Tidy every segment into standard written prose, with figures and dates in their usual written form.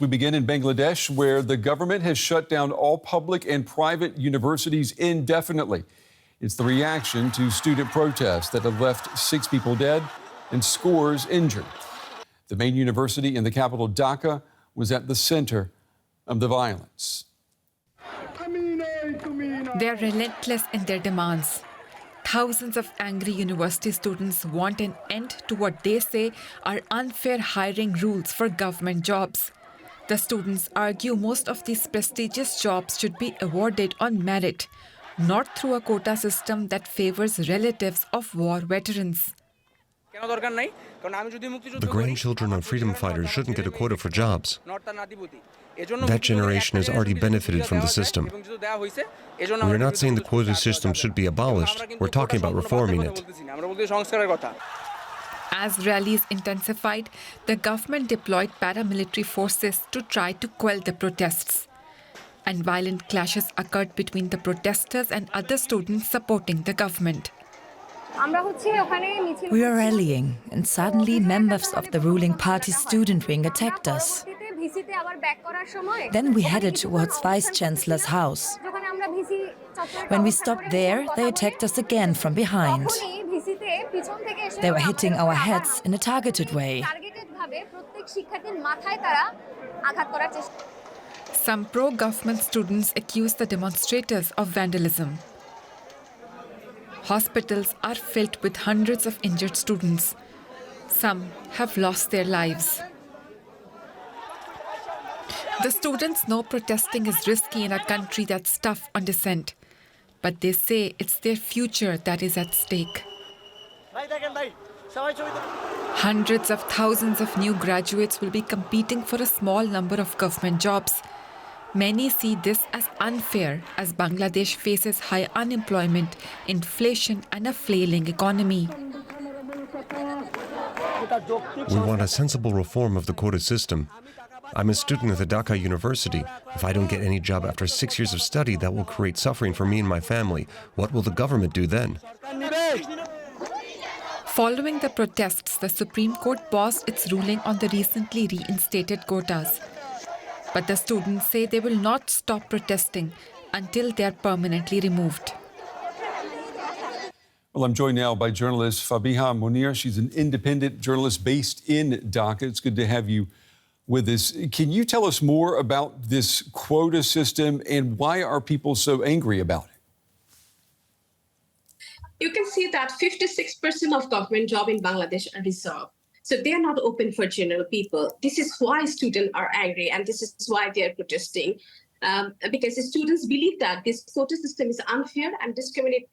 We begin in Bangladesh, where the government has shut down all public and private universities indefinitely. It's the reaction to student protests that have left 6 people dead and scores injured. The main university in the capital, Dhaka, was at the center of the violence. They're relentless in their demands. Thousands of angry university students want an end to what they say are unfair hiring rules for government jobs. The students argue most of these prestigious jobs should be awarded on merit, not through a quota system that favors relatives of war veterans. The grandchildren of freedom fighters shouldn't get a quota for jobs. That generation has already benefited from the system. We're not saying the quota system should be abolished. We're talking about reforming it. As rallies intensified, the government deployed paramilitary forces to try to quell the protests. And violent clashes occurred between the protesters and other students supporting the government. We were rallying, and suddenly members of the ruling party's student wing attacked us. Then we headed towards Vice-Chancellor's house. When we stopped there, they attacked us again from behind. They were hitting our heads in a targeted way. Some pro-government students accused the demonstrators of vandalism. Hospitals are filled with hundreds of injured students. Some have lost their lives. The students know protesting is risky in a country that's tough on dissent, but they say it's their future that is at stake. Hundreds of thousands of new graduates will be competing for a small number of government jobs. Many see this as unfair as Bangladesh faces high unemployment, inflation, and a flailing economy. We want a sensible reform of the quota system. I'm a student at the Dhaka University. If I don't get any job after 6 years of study, that will create suffering for me and my family. What will the government do then? Following the protests, the Supreme Court paused its ruling on the recently reinstated quotas. But the students say they will not stop protesting until they are permanently removed. Well, I'm joined now by journalist Fabiha Munir. She's an independent journalist based in Dhaka. It's good to have you with us. Can you tell us more about this quota system and why are people so angry about it? You can see that 56% of government jobs in Bangladesh are reserved. So they are not open for general people. This is why students are angry, and this is why they are protesting. Because the students believe that this quota system is unfair and discriminate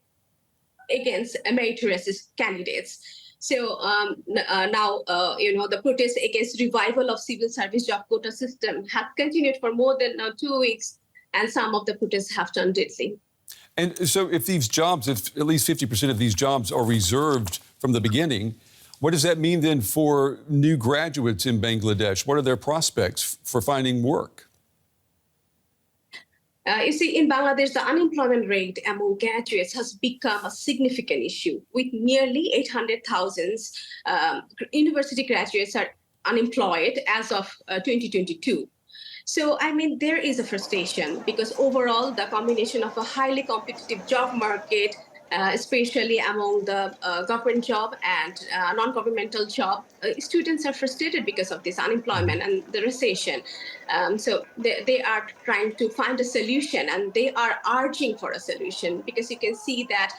against meritorious candidates. So now, the protests against revival of civil service job quota system have continued for more than 2 weeks, and some of the protests have turned deadly. And so if these jobs, if at least 50% of these jobs are reserved from the beginning, what does that mean then for new graduates in Bangladesh? What are their prospects for finding work? You see, in Bangladesh, the unemployment rate among graduates has become a significant issue, with nearly 800,000 university graduates are unemployed as of 2022. So, there is a frustration because overall, the combination of a highly competitive job market, especially among the government job and non-governmental job, students are frustrated because of this unemployment and the recession. So they are trying to find a solution, and they are urging for a solution, because you can see that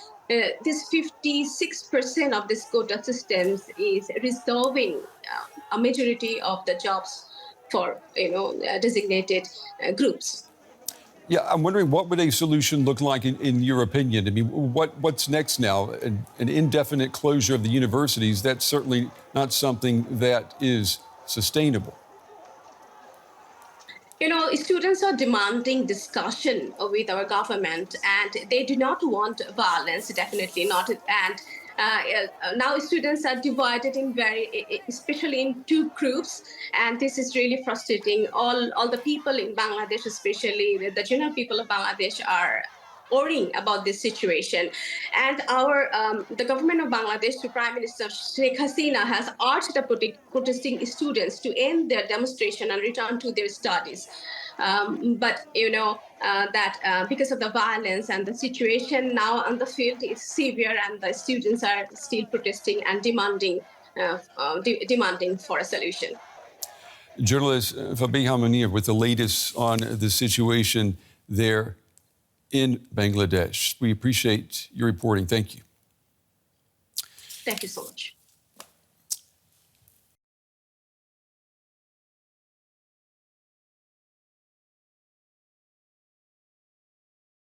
this 56% of this quota systems is resolving a majority of the jobs for designated groups. Yeah, I'm wondering, what would a solution look like in your opinion? I mean, what's next now? An indefinite closure of the universities, that's certainly not something that is sustainable. Students are demanding discussion with our government, and they do not want violence, definitely not. And now students are divided in especially in 2 groups, and this is really frustrating. All the people in Bangladesh, especially the general people of Bangladesh, are worrying about this situation. And the government of Bangladesh, through Prime Minister Sheikh Hasina, has urged the protesting students to end their demonstration and return to their studies. But because of the violence and the situation now on the field is severe, and the students are still protesting and demanding for a solution. Journalist Fabiha Munir with the latest on the situation there in Bangladesh. We appreciate your reporting. Thank you. Thank you so much.